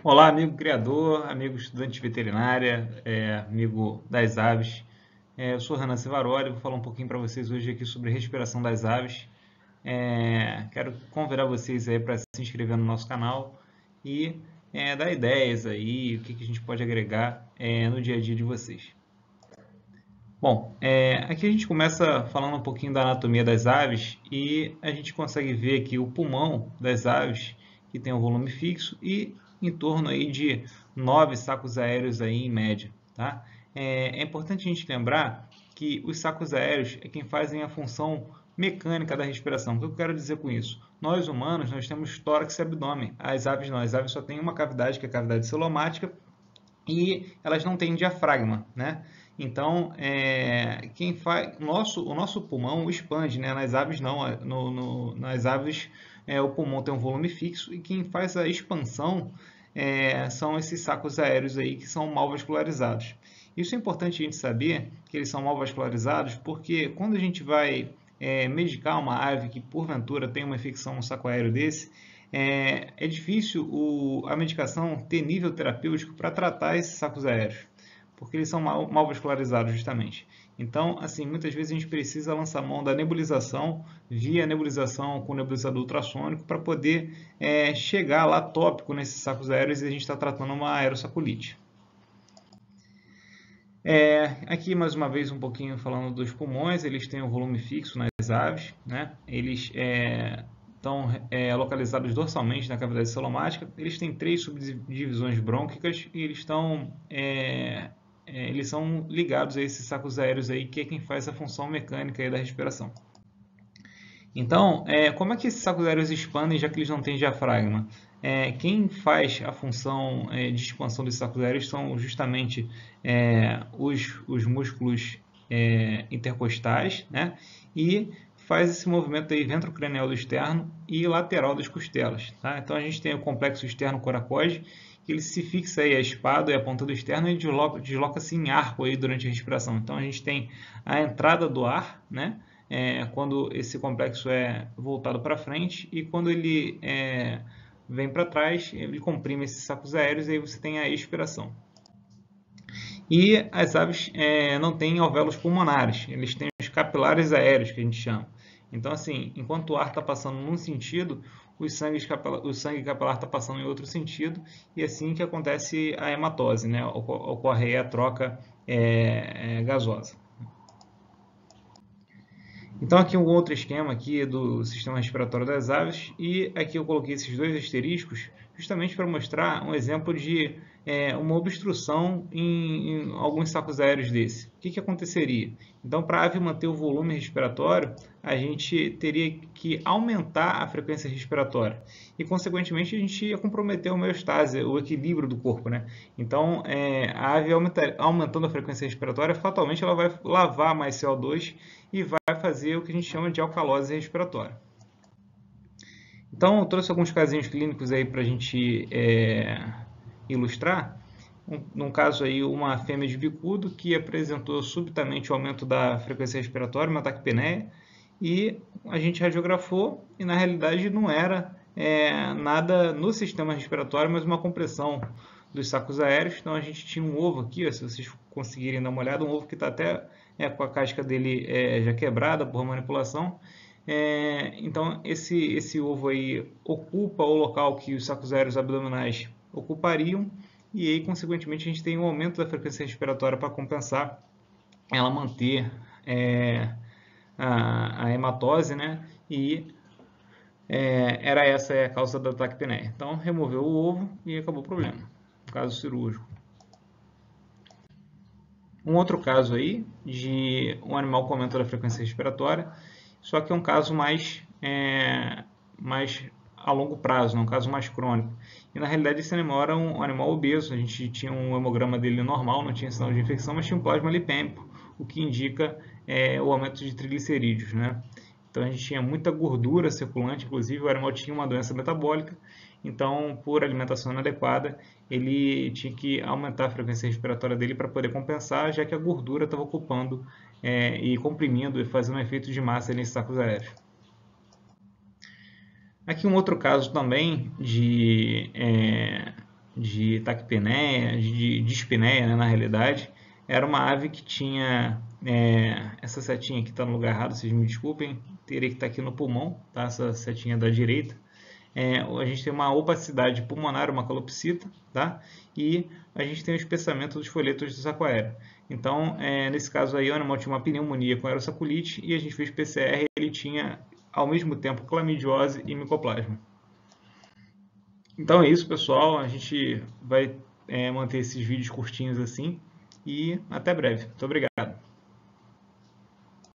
Olá, amigo criador, amigo estudante de veterinária, amigo das aves. Eu sou Renan Civaroli, vou falar um pouquinho para vocês hoje aqui sobre respiração das aves. Quero convidar vocês aí para se inscrever no nosso canal e dar ideias aí, o que a gente pode agregar no dia a dia de vocês. Bom, aqui a gente começa falando um pouquinho da anatomia das aves e a gente consegue ver aqui o pulmão das aves, que tem um volume fixo e em torno aí de 9 sacos aéreos aí em média, tá? É importante a gente lembrar que os sacos aéreos é quem fazem a função mecânica da respiração. O que eu quero dizer com isso? Nós humanos, nós temos tórax e abdômen. As aves não, as aves só têm uma cavidade, que é a cavidade celomática, e elas não têm diafragma, né? Então, quem faz, o nosso pulmão expande, né? Nas aves não, nas aves o pulmão tem um volume fixo e quem faz a expansão são esses sacos aéreos aí que são mal vascularizados. Isso é importante a gente saber que eles são mal vascularizados porque quando a gente vai medicar uma ave que porventura tem uma infecção no saco aéreo desse, é difícil a medicação ter nível terapêutico para tratar esses sacos aéreos, porque eles são mal vascularizados justamente. Então, assim, muitas vezes a gente precisa lançar mão da nebulização via nebulização com nebulizador ultrassônico para poder chegar lá tópico nesses sacos aéreos e a gente está tratando uma aerossaculite. Aqui mais uma vez um pouquinho falando dos pulmões, eles têm um volume fixo nas aves, né? Eles estão localizados dorsalmente na cavidade celomática. Eles têm 3 subdivisões brônquicas e eles são ligados a esses sacos aéreos aí, que é quem faz a função mecânica aí da respiração. Então, como é que esses sacos aéreos expandem já que eles não têm diafragma? Quem faz a função de expansão desses sacos aéreos são justamente os músculos intercostais, né? E faz esse movimento aí ventrocranial do externo e lateral das costelas, tá? Então a gente tem o complexo externo-coracoide, que ele se fixa aí a espádua e a ponta do externo e desloca-se em arco aí durante a respiração. Então a gente tem a entrada do ar, né? Quando esse complexo é voltado para frente e quando ele vem para trás, ele comprime esses sacos aéreos e aí você tem a expiração. E as aves não têm alvéolos pulmonares, eles têm os capilares aéreos, que a gente chama. Então, assim, enquanto o ar está passando num sentido, o sangue capilar está passando em outro sentido, e assim que acontece a hematose, né? Ocorre aí a troca gasosa. Então aqui um outro esquema aqui do sistema respiratório das aves e aqui eu coloquei esses dois asteriscos justamente para mostrar um exemplo de uma obstrução em alguns sacos aéreos desse. O que aconteceria? Então para a ave manter o volume respiratório, a gente teria que aumentar a frequência respiratória e consequentemente a gente ia comprometer a homeostase, o equilíbrio do corpo, né? Então a ave aumentando a frequência respiratória, fatalmente ela vai lavar mais CO2 e vai fazer o que a gente chama de alcalose respiratória. Então, eu trouxe alguns casinhos clínicos aí para a gente ilustrar. Num caso aí, uma fêmea de bicudo que apresentou subitamente o aumento da frequência respiratória, uma taquipneia, e a gente radiografou e na realidade não era nada no sistema respiratório, mas uma compressão dos sacos aéreos. Então a gente tinha um ovo aqui, ó, se vocês conseguirem dar uma olhada, um ovo que está até com a casca dele já quebrada por manipulação. Então esse ovo aí ocupa o local que os sacos aéreos abdominais ocupariam e aí consequentemente a gente tem um aumento da frequência respiratória para compensar ela manter a hematose, né? E era essa a causa da taquipneia. Então removeu o ovo e acabou o problema, no caso cirúrgico. Um outro caso aí de um animal com aumento da frequência respiratória, só que é um caso mais a longo prazo, um caso mais crônico. E na realidade esse animal era um animal obeso, a gente tinha um hemograma dele normal, não tinha sinal de infecção, mas tinha um plasma lipêmico, o que indica o aumento de triglicerídeos, né? Então a gente tinha muita gordura circulante, inclusive o animal tinha uma doença metabólica, então por alimentação inadequada ele tinha que aumentar a frequência respiratória dele para poder compensar, já que a gordura estava ocupando e comprimindo e fazendo um efeito de massa nesses sacos aéreos. Aqui um outro caso também de de taquipneia, de dispneia, né, na realidade. Era uma ave que tinha, essa setinha aqui está no lugar errado, vocês me desculpem, teria que estar aqui no pulmão, tá? Essa setinha da direita. A gente tem uma opacidade pulmonar, uma calopsita, tá? E a gente tem o espessamento dos folhetos do saco aéreo. Então, nesse caso aí, o animal tinha uma pneumonia com aerosaculite e a gente fez PCR e ele tinha, ao mesmo tempo, clamidiose e micoplasma. Então é isso, pessoal. A gente vai manter esses vídeos curtinhos assim e até breve. Muito obrigado.